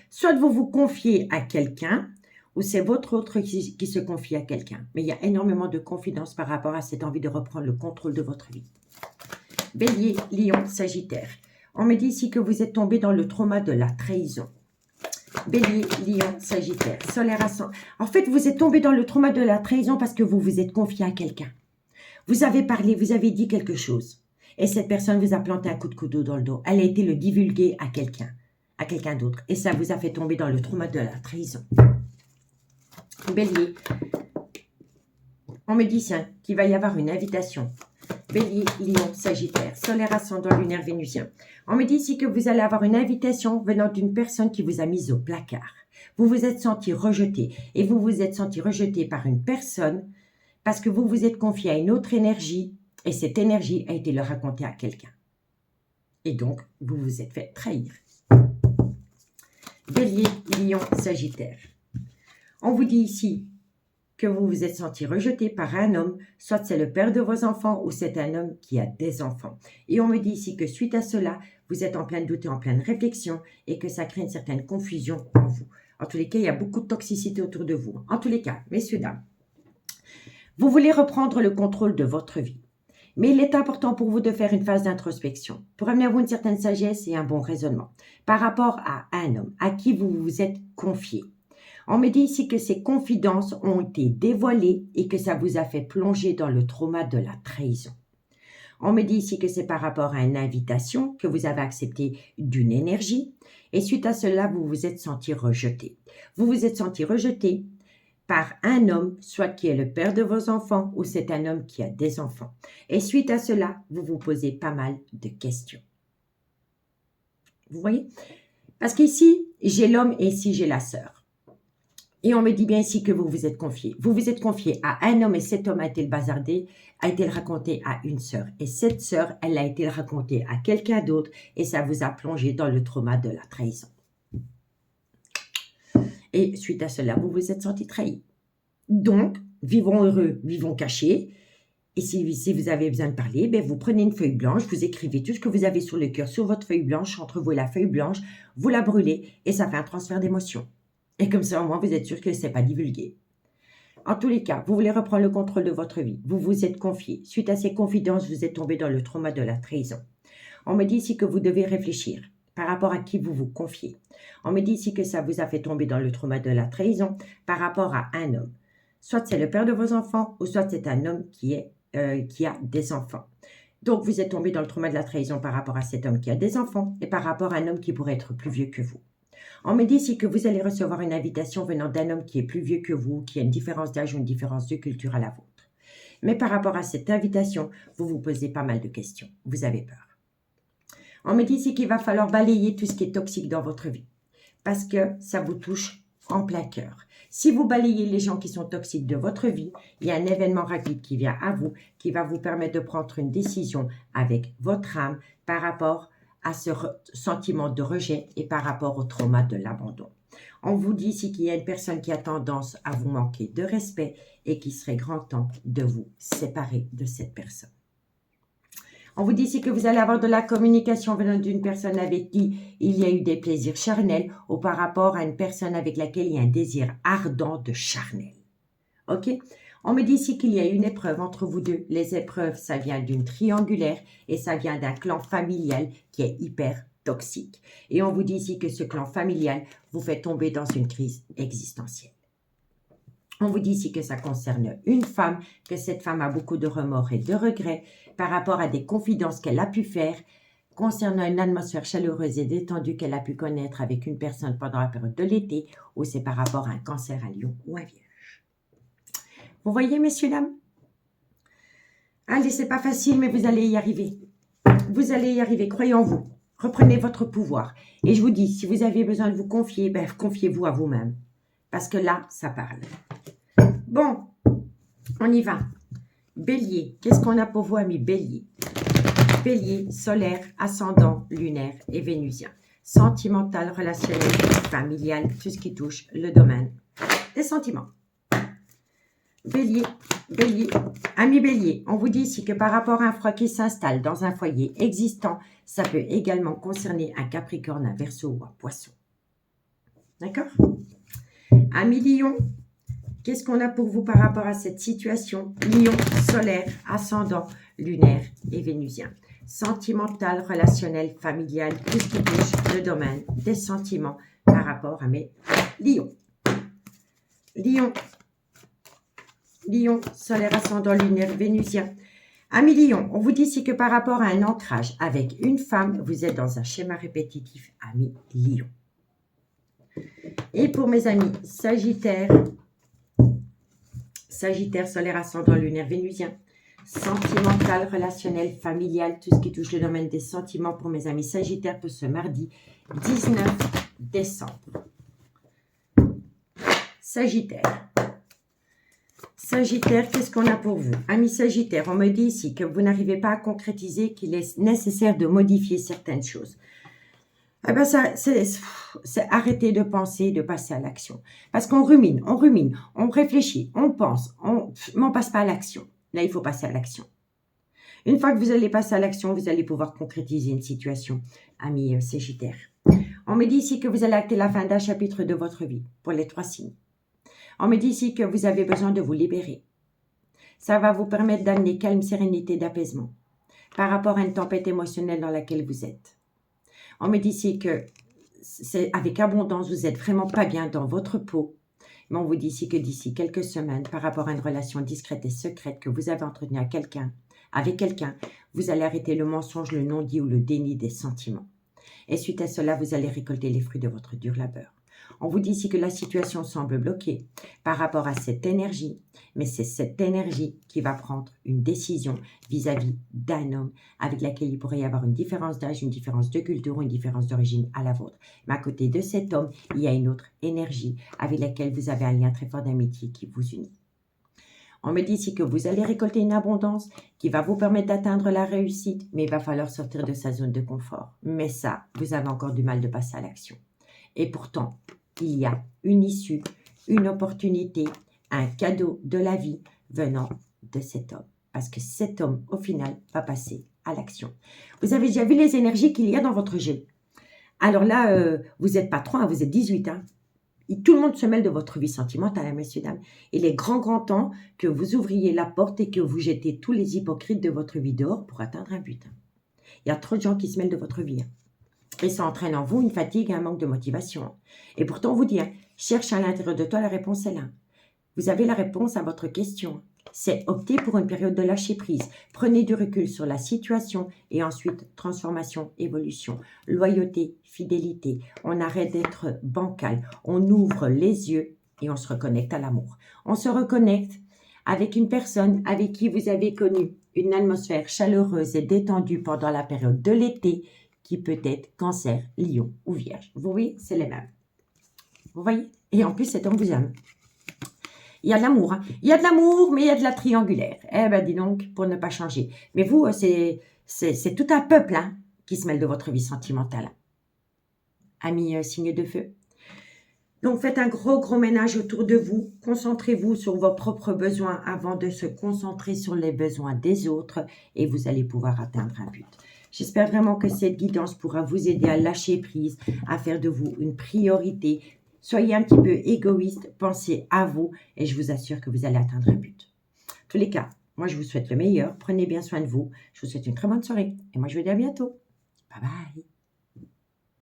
Soit vous vous confiez à quelqu'un, ou c'est votre autre qui se confie à quelqu'un. Mais il y a énormément de confidence par rapport à cette envie de reprendre le contrôle de votre vie. Bélier, Lion, Sagittaire. On me dit ici que vous êtes tombé dans le trauma de la trahison. Bélier, Lion, Sagittaire, solaire, ascendant. En fait, vous êtes tombé dans le trauma de la trahison parce que vous vous êtes confié à quelqu'un. Vous avez parlé, vous avez dit quelque chose. Et cette personne vous a planté un coup de couteau dans le dos. Elle a été le divulguer à quelqu'un d'autre. Et ça vous a fait tomber dans le trauma de la trahison. Bélier, on me dit qu'il va y avoir une invitation. Bélier, Lion, Sagittaire, solaire, ascendant, lunaire, vénusien. On me dit ici que vous allez avoir une invitation venant d'une personne qui vous a mise au placard. Vous vous êtes senti rejeté. Et vous vous êtes senti rejeté par une personne parce que vous vous êtes confié à une autre énergie et cette énergie a été le racontée à quelqu'un. Et donc, vous vous êtes fait trahir. Bélier, Lion, Sagittaire. On vous dit ici que vous vous êtes senti rejeté par un homme, soit c'est le père de vos enfants ou c'est un homme qui a des enfants. Et on me dit ici que suite à cela, vous êtes en plein doute et en pleine réflexion et que ça crée une certaine confusion en vous. En tous les cas, il y a beaucoup de toxicité autour de vous. En tous les cas, messieurs, dames, vous voulez reprendre le contrôle de votre vie. Mais il est important pour vous de faire une phase d'introspection pour amener à vous une certaine sagesse et un bon raisonnement par rapport à un homme à qui vous vous êtes confié. On me dit ici que ces confidences ont été dévoilées et que ça vous a fait plonger dans le trauma de la trahison. On me dit ici que c'est par rapport à une invitation que vous avez acceptée d'une énergie et suite à cela, vous vous êtes senti rejeté. Vous vous êtes senti rejeté par un homme, soit qui est le père de vos enfants ou c'est un homme qui a des enfants. Et suite à cela, vous vous posez pas mal de questions. Vous voyez? Parce qu'ici, j'ai l'homme et ici, j'ai la sœur. Et on me dit bien ici que vous vous êtes confié. Vous vous êtes confié à un homme et cet homme a été le bazardé, a été le raconté à une sœur. Et cette sœur, elle a été le raconté à quelqu'un d'autre et ça vous a plongé dans le trauma de la trahison. Et suite à cela, vous vous êtes senti trahi. Donc, vivons heureux, vivons cachés. Et si vous avez besoin de parler, ben vous prenez une feuille blanche, vous écrivez tout ce que vous avez sur le cœur sur votre feuille blanche, entre vous et la feuille blanche, vous la brûlez et ça fait un transfert d'émotions. Et comme ça, au moins, vous êtes sûr que ce n'est pas divulgué. En tous les cas, vous voulez reprendre le contrôle de votre vie. Vous vous êtes confié. Suite à ces confidences, vous êtes tombé dans le trauma de la trahison. On me dit ici que vous devez réfléchir par rapport à qui vous vous confiez. On me dit ici que ça vous a fait tomber dans le trauma de la trahison par rapport à un homme. Soit c'est le père de vos enfants ou soit c'est un homme qui a des enfants. Donc, vous êtes tombé dans le trauma de la trahison par rapport à cet homme qui a des enfants et par rapport à un homme qui pourrait être plus vieux que vous. On me dit ici que vous allez recevoir une invitation venant d'un homme qui est plus vieux que vous, qui a une différence d'âge ou une différence de culture à la vôtre. Mais par rapport à cette invitation, vous vous posez pas mal de questions. Vous avez peur. On me dit ici qu'il va falloir balayer tout ce qui est toxique dans votre vie parce que ça vous touche en plein cœur. Si vous balayez les gens qui sont toxiques de votre vie, il y a un événement rapide qui vient à vous, qui va vous permettre de prendre une décision avec votre âme par rapport à ce sentiment de rejet et par rapport au trauma de l'abandon. On vous dit ici qu'il y a une personne qui a tendance à vous manquer de respect et qu'il serait grand temps de vous séparer de cette personne. On vous dit ici que vous allez avoir de la communication venant d'une personne avec qui il y a eu des plaisirs charnels ou par rapport à une personne avec laquelle il y a un désir ardent de charnel. Ok? On me dit ici qu'il y a une épreuve entre vous deux. Les épreuves, ça vient d'une triangulaire et ça vient d'un clan familial qui est hyper toxique. Et on vous dit ici que ce clan familial vous fait tomber dans une crise existentielle. On vous dit ici que ça concerne une femme, que cette femme a beaucoup de remords et de regrets par rapport à des confidences qu'elle a pu faire concernant une atmosphère chaleureuse et détendue qu'elle a pu connaître avec une personne pendant la période de l'été ou c'est par rapport à un cancer, un lion ou un vierge. Vous voyez, messieurs, dames? Allez, c'est pas facile, mais vous allez y arriver. Vous allez y arriver, croyez en vous. Reprenez votre pouvoir. Et je vous dis, si vous avez besoin de vous confier, ben, confiez-vous à vous-même. Parce que là, ça parle. Bon, on y va. Bélier, qu'est-ce qu'on a pour vous, amis Bélier? Bélier, solaire, ascendant, lunaire et vénusien. Sentimental, relationnel, familial, tout ce qui touche le domaine des sentiments. Bélier, Bélier, ami Bélier, on vous dit ici que par rapport à un froid qui s'installe dans un foyer existant, ça peut également concerner un Capricorne, un Verseau ou un Poisson. D'accord? Ami Lion, qu'est-ce qu'on a pour vous par rapport à cette situation? Lion, solaire, ascendant, lunaire et vénusien. Sentimental, relationnel, familial, tout ce qui touche le domaine des sentiments par rapport à mes lions. Lion, Lion, solaire, ascendant, lunaire, vénusien. Amis Lion, on vous dit ici que par rapport à un ancrage avec une femme, vous êtes dans un schéma répétitif, amis Lion. Et pour mes amis Sagittaire, Sagittaire, solaire, ascendant, lunaire, vénusien. Sentimental, relationnel, familial, tout ce qui touche le domaine des sentiments pour mes amis Sagittaires pour ce mardi 19 décembre. Sagittaire. Sagittaire, qu'est-ce qu'on a pour vous? Amis Sagittaire, on me dit ici que vous n'arrivez pas à concrétiser, qu'il est nécessaire de modifier certaines choses. Eh ben c'est arrêter de penser, de passer à l'action. Parce qu'on rumine, on réfléchit, on pense, mais on passe pas à l'action. Là, il faut passer à l'action. Une fois que vous allez passer à l'action, vous allez pouvoir concrétiser une situation, amis Sagittaire. On me dit ici que vous allez acter la fin d'un chapitre de votre vie pour les 3 signes. On me dit ici que vous avez besoin de vous libérer. Ça va vous permettre d'amener calme, sérénité, d'apaisement par rapport à une tempête émotionnelle dans laquelle vous êtes. On me dit ici que c'est avec abondance, vous n'êtes vraiment pas bien dans votre peau. Mais on vous dit ici que d'ici quelques semaines, par rapport à une relation discrète et secrète que vous avez entretenue avec quelqu'un, vous allez arrêter le mensonge, le non-dit ou le déni des sentiments. Et suite à cela, vous allez récolter les fruits de votre dur labeur. On vous dit ici que la situation semble bloquée par rapport à cette énergie, mais c'est cette énergie qui va prendre une décision vis-à-vis d'un homme avec laquelle il pourrait y avoir une différence d'âge, une différence de culture, une différence d'origine à la vôtre. Mais à côté de cet homme, il y a une autre énergie avec laquelle vous avez un lien très fort d'amitié qui vous unit. On me dit ici que vous allez récolter une abondance qui va vous permettre d'atteindre la réussite, mais il va falloir sortir de sa zone de confort. Mais ça, vous avez encore du mal de passer à l'action. Et pourtant, il y a une issue, une opportunité, un cadeau de la vie venant de cet homme. Parce que cet homme, au final, va passer à l'action. Vous avez déjà vu les énergies qu'il y a dans votre jeu. Alors là, vous n'êtes pas 3, vous êtes 18. Hein. Et tout le monde se mêle de votre vie sentimentale, hein, messieurs, dames. Il est grand temps que vous ouvriez la porte et que vous jetez tous les hypocrites de votre vie dehors pour atteindre un but. Hein. Il y a trop de gens qui se mêlent de votre vie. Hein. Et ça entraîne en vous une fatigue et un manque de motivation. Et pourtant, on vous dit, hein, cherche à l'intérieur de toi, la réponse est là. Vous avez la réponse à votre question. C'est opter pour une période de lâcher prise. Prenez du recul sur la situation et ensuite transformation, évolution, loyauté, fidélité. On arrête d'être bancal. On ouvre les yeux et on se reconnecte à l'amour. On se reconnecte avec une personne avec qui vous avez connu une atmosphère chaleureuse et détendue pendant la période de l'été qui peut être Cancer, Lion ou Vierge. Vous voyez, c'est les mêmes. Vous voyez? Et en plus, cet homme vous aime. Il y a de l'amour. Hein. Il y a de l'amour, mais il y a de la triangulaire. Eh ben, dis donc, pour ne pas changer. Mais vous, c'est tout un peuple hein, qui se mêle de votre vie sentimentale. Amis signe de feu. Donc, faites un gros ménage autour de vous. Concentrez-vous sur vos propres besoins avant de se concentrer sur les besoins des autres et vous allez pouvoir atteindre un but. J'espère vraiment que cette guidance pourra vous aider à lâcher prise, à faire de vous une priorité. Soyez un petit peu égoïste, pensez à vous et je vous assure que vous allez atteindre un but. En tous les cas, moi je vous souhaite le meilleur. Prenez bien soin de vous. Je vous souhaite une très bonne soirée et moi je vous dis à bientôt. Bye bye.